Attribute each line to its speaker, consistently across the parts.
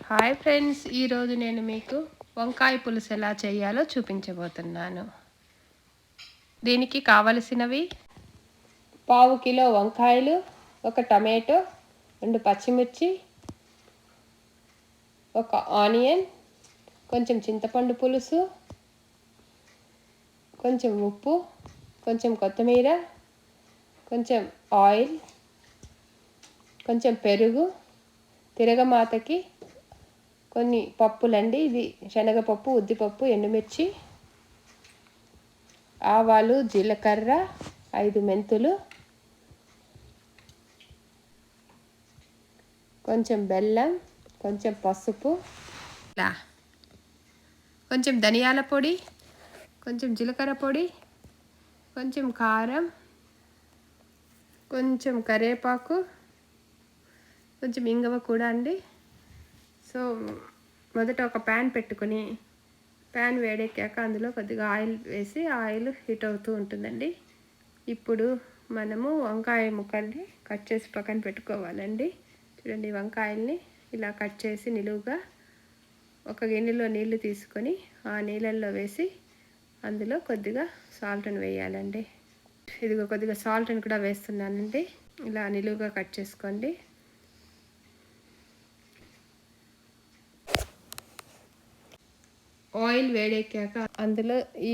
Speaker 1: Hi friends, ఈరోజు నేను మీకు వంకాయ పులుసు ఎలా చేయాలో చూపించబోతున్నాను. దీనికి కావలసినవి పావు కిలో వంకాయలు, ఒక టమాటో, 2 పచ్చిమిర్చి, ఒక ఆనియన్, కొంచెం చింతపండు పులుసు, కొంచెం ఉప్పు, కొంచెం కొత్తిమీర, కొంచెం ఆయిల్, కొంచెం పెరుగు, తిరగమాతకి కొన్ని పప్పులండి. ఇది శనగపప్పు, ఉద్దిపప్పు, ఎండుమిర్చి, ఆవాలు, జీలకర్ర, 5 మెంతులు, కొంచెం బెల్లం, కొంచెం పసుపు, కొంచెం ధనియాల పొడి, కొంచెం జీలకర్ర పొడి, కొంచెం కారం, కొంచెం కరివేపాకు, కొంచెం ఇంగువ కూడా అండి. సో మొదట ఒక ప్యాన్ పెట్టుకొని ప్యాన్ వేడెక్కాక అందులో కొద్దిగా ఆయిల్ వేసి ఆయిల్ హీట్ అవుతూ ఉంటుందండి. ఇప్పుడు మనము వంకాయ ముక్కల్ని కట్ చేసి పక్కన పెట్టుకోవాలండి. చూడండి, వంకాయల్ని ఇలా కట్ చేసి నిలువుగా ఒక గిన్నెలో నీళ్లు తీసుకొని ఆ నీళ్ళల్లో వేసి అందులో కొద్దిగా సాల్ట్ని వేయాలండి. ఇదిగో కొద్దిగా సాల్ట్ని కూడా వేస్తున్నానండి. ఇలా నిలువుగా కట్ చేసుకోండి. ఆయిల్ వేడెక్కాక అందులో ఈ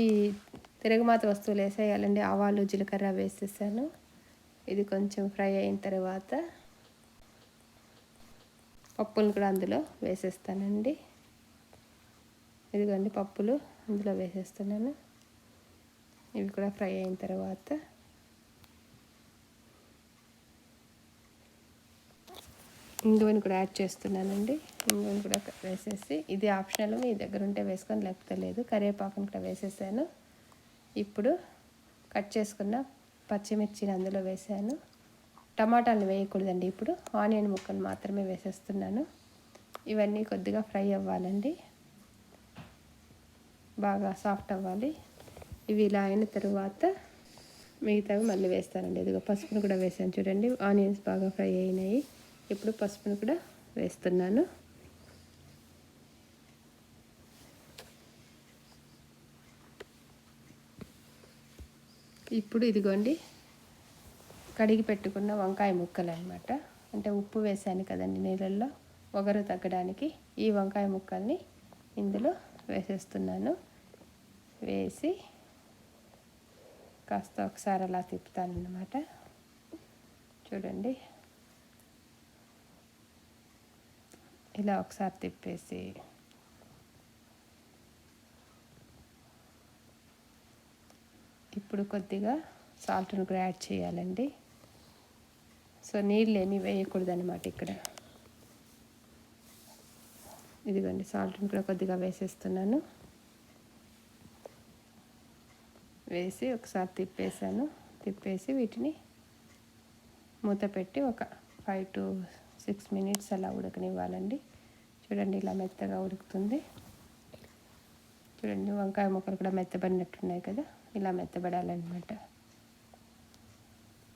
Speaker 1: తిరగమాత వస్తువులు వేసేయాలండి. ఆవాలు, జీలకర్ర వేసేసాను. ఇది కొంచెం ఫ్రై అయిన తర్వాత పప్పులను కూడా అందులో వేసేస్తానండి. ఇదిగోండి, పప్పులు అందులో వేసేస్తున్నాను. ఇవి కూడా ఫ్రై అయిన తర్వాత ఇంగువని కూడా యాడ్ చేస్తున్నానండి. ఇంగువని కూడా వేసేసి, ఇది ఆప్షనల్, మీ దగ్గర ఉంటే వేసుకొని లేకపోతే లేదు. కరివేపాకుని కూడా వేసేసాను. ఇప్పుడు కట్ చేసుకున్న పచ్చిమిర్చిని అందులో వేసాను. టమాటాలు వేయకూడదండి. ఇప్పుడు ఆనియన్ ముక్కలు మాత్రమే వేసేస్తున్నాను. ఇవన్నీ కొద్దిగా ఫ్రై అవ్వాలండి, బాగా సాఫ్ట్ అవ్వాలి. ఇవి ఇలా అయిన తర్వాత మిగతావి మళ్ళీ వేస్తానండి. ఇదిగో పసుపును కూడా వేసాను. చూడండి, ఆనియన్స్ బాగా ఫ్రై అయినాయి. ఇప్పుడు పసుపును కూడా వేస్తున్నాను. ఇప్పుడు ఇదిగోండి, కడిగి పెట్టుకున్న వంకాయ ముక్కలు అన్నమాట. అంటే ఉప్పు వేసాను కదండి నీళ్ళల్లో, ఒగరు తగ్గడానికి ఈ వంకాయ ముక్కల్ని ఇందులో వేసేస్తున్నాను. వేసి కాస్త ఒకసారి అలా తిప్పుతానన్నమాట. చూడండి, ఇలా ఒకసారి తిప్పేసి ఇప్పుడు కొద్దిగా సాల్ట్ను కూడా యాడ్ చేయాలండి. సో నీళ్ళు ఏమీ వేయకూడదు అనమాట ఇక్కడ. ఇదిగోండి, సాల్ట్ని కూడా కొద్దిగా వేసేస్తున్నాను. వేసి ఒకసారి తిప్పేసి వీటిని మూత పెట్టి ఒక 5 to 6 minutes అలా ఉడకనివ్వాలండి. చూడండి, ఇలా మెత్తగా ఉడుకుతుంది. చూడండి, వంకాయ ముక్కలు కూడా మెత్తబడినట్టున్నాయి కదా, ఇలా మెత్తబడాలన్నమాట.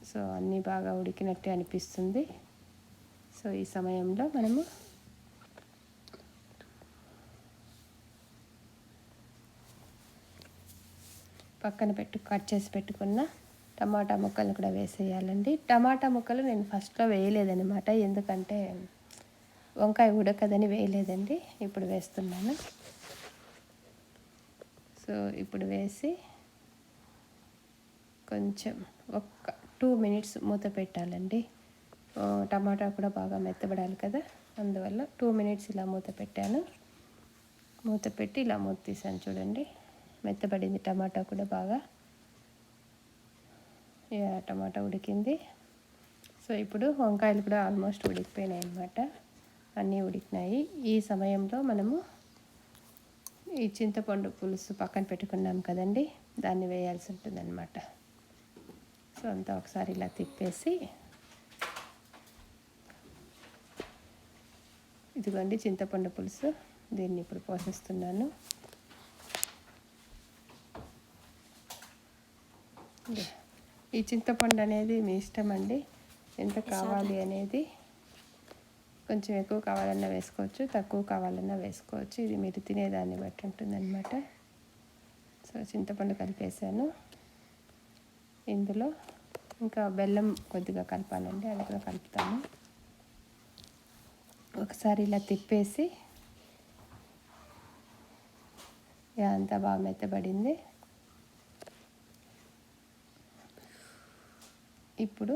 Speaker 1: సో అన్నీ బాగా ఉడికినట్టే అనిపిస్తుంది. సో ఈ సమయంలో మనము పక్కన కట్ చేసి పెట్టుకున్న టమాటా ముక్కలను కూడా వేసేయాలండి. టమాటా ముక్కలు నేను ఫస్ట్లో వేయలేదన్నమాట, ఎందుకంటే వంకాయ ఉడకదని వేయలేదండి. ఇప్పుడు వేస్తున్నాను. సో ఇప్పుడు వేసి కొంచెం ఒక 2 minutes మూత పెట్టాలండి. టమాటా కూడా బాగా మెత్తబడాలి కదా, అందువల్ల 2 minutes ఇలా మూత పెట్టాను. మూత పెట్టి ఇలా మూత తీసాను. చూడండి, మెత్తబడింది టమాటా కూడా బాగా. టమాటా ఉడికింది. సో ఇప్పుడు వంకాయలు కూడా ఆల్మోస్ట్ ఉడికిపోయినాయి అన్నమాట, అన్నీ ఉడికినాయి. ఈ సమయంలో మనము ఈ చింతపండు పులుసు పక్కన పెట్టుకున్నాం కదండి, దాన్ని వేయాల్సి ఉంటుందన్నమాట. సో అంతా ఒకసారి ఇలా తిప్పేసి, ఇదిగోండి చింతపండు పులుసు, దీన్ని ఇప్పుడు పోసేస్తున్నాను. ఈ చింతపండు అనేది మీ ఇష్టం అండి, ఎంత కావాలి అనేది. కొంచెం ఎక్కువ కావాలన్నా వేసుకోవచ్చు, తక్కువ కావాలన్నా వేసుకోవచ్చు. ఇది మీరు తినేదాన్ని బట్టి ఉంటుందన్నమాట. సో చింతపండు కలిపేసాను. ఇందులో ఇంకా బెల్లం కొద్దిగా కలపాలండి, అది కూడా కలుపుతాను. ఒకసారి ఇలా తిప్పేసి అంతా బాగా మెత్తబడింది. ఇప్పుడు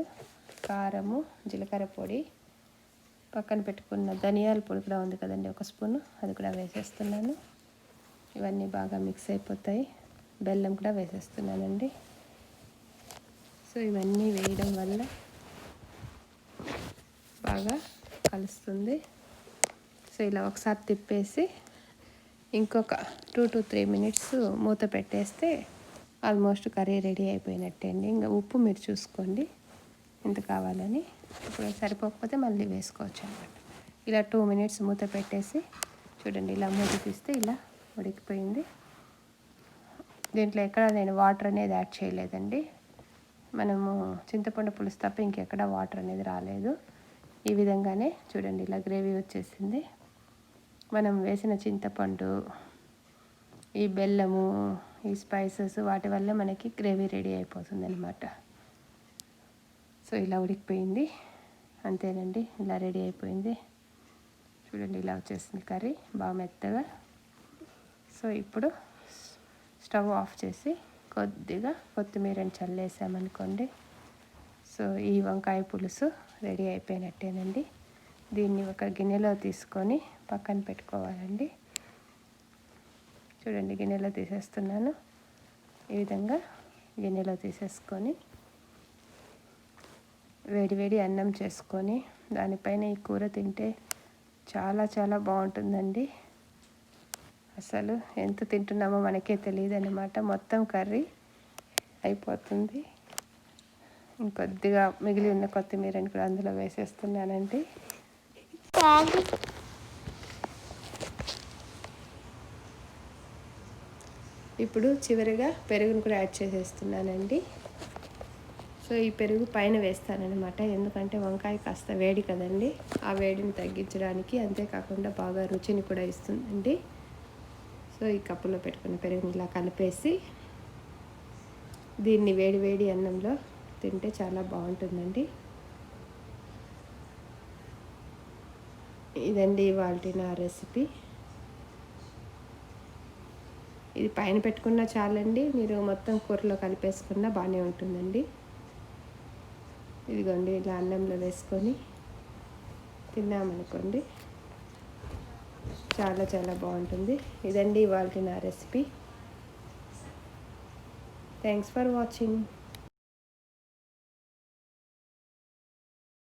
Speaker 1: కారము, జీలకర్ర పొడి, పక్కన పెట్టుకున్న ధనియాల పొడి కూడా ఉంది కదండి, 1 స్పూను, అది కూడా వేసేస్తున్నాను. ఇవన్నీ బాగా మిక్స్ అయిపోతాయి. బెల్లం కూడా వేసేస్తున్నానండి. సో ఇవన్నీ వేయడం వల్ల బాగా కలుస్తుంది. సో ఇలా ఒకసారి తిప్పేసి ఇంకొక 2 to 3 మినిట్స్ మూత పెట్టేస్తే ఆల్మోస్ట్ కర్రీ రెడీ అయిపోయినట్టే అండి. ఇంకా ఉప్పు మీరు చూసుకోండి ఎంత కావాలని. ఇప్పుడు సరిపోకపోతే మళ్ళీ వేసుకోవచ్చు అన్నమాట. ఇలా 2 మినిట్స్ మూత పెట్టేసి చూడండి, ఇలా మూత తీస్తే ఇలా ఉడికిపోయింది. దీంట్లో ఎక్కడ నేను వాటర్ అనేది యాడ్ చేయలేదండి. మనము చింతపండు పులుసు తప్ప ఇంకెక్కడ వాటర్ అనేది రాలేదు. ఈ విధంగానే చూడండి, ఇలా గ్రేవీ వచ్చేసింది. మనం వేసిన చింతపండు, ఈ బెల్లము, ఈ స్పైసెస్ వాటి వల్ల మనకి గ్రేవీ రెడీ అయిపోతుంది అనమాట. సో ఇలా ఉడికిపోయింది, అంతేనండి, ఇలా రెడీ అయిపోయింది. చూడండి, ఇలా వచ్చేసింది కర్రీ బాగా మెత్తగా. సో ఇప్పుడు స్టవ్ ఆఫ్ చేసి కొద్దిగా కొత్తిమీరని చల్లేసామనుకోండి, సో ఈ వంకాయ పులుసు రెడీ అయిపోయినట్టేనండి. దీన్ని ఒక గిన్నెలో తీసుకొని పక్కన పెట్టుకోవాలండి. చూడండి, గిన్నెలో తీసేస్తున్నాను. ఈ విధంగా గిన్నెలో తీసేసుకొని వేడి అన్నం చేసుకొని దానిపైన ఈ కూర తింటే చాలా చాలా బాగుంటుందండి. అసలు ఎంత తింటున్నామో మనకే తెలియదు అన్నమాట. మొత్తం కర్రీ అయిపోతుంది. ఇంకొద్దిగా మిగిలి ఉన్న కొత్తిమీరని కూడా అందులో వేసేస్తున్నానండి. ఇప్పుడు చివరిగా పెరుగును కూడా యాడ్ చేసేస్తున్నానండి. సో ఈ పెరుగు పైన వేస్తానన్నమాట, ఎందుకంటే వంకాయ కాస్త వేడి కదండి, ఆ వేడిని తగ్గించడానికి, అంతేకాకుండా బాగా రుచిని కూడా ఇస్తుందండి. సో ఈ కప్పులో పెట్టుకున్న పెరుగుని ఇలా కలిపేసి దీన్ని వేడి అన్నంలో తింటే చాలా బాగుంటుందండి. ఇదండి ఇవాల్టి నా రెసిపీ. ఇది పైన పెట్టుకున్నా చాలండి, మీరు మొత్తం కూరలో కలిపేసుకున్నా బాగానే ఉంటుందండి. ఇదిగోండి, ఇలా అన్నంలో వేసుకొని తిన్నామనుకోండి, చాలా చాలా బాగుంటుంది. ఇదండి ఇవాల్టి నా రెసిపీ. Thanks for watching.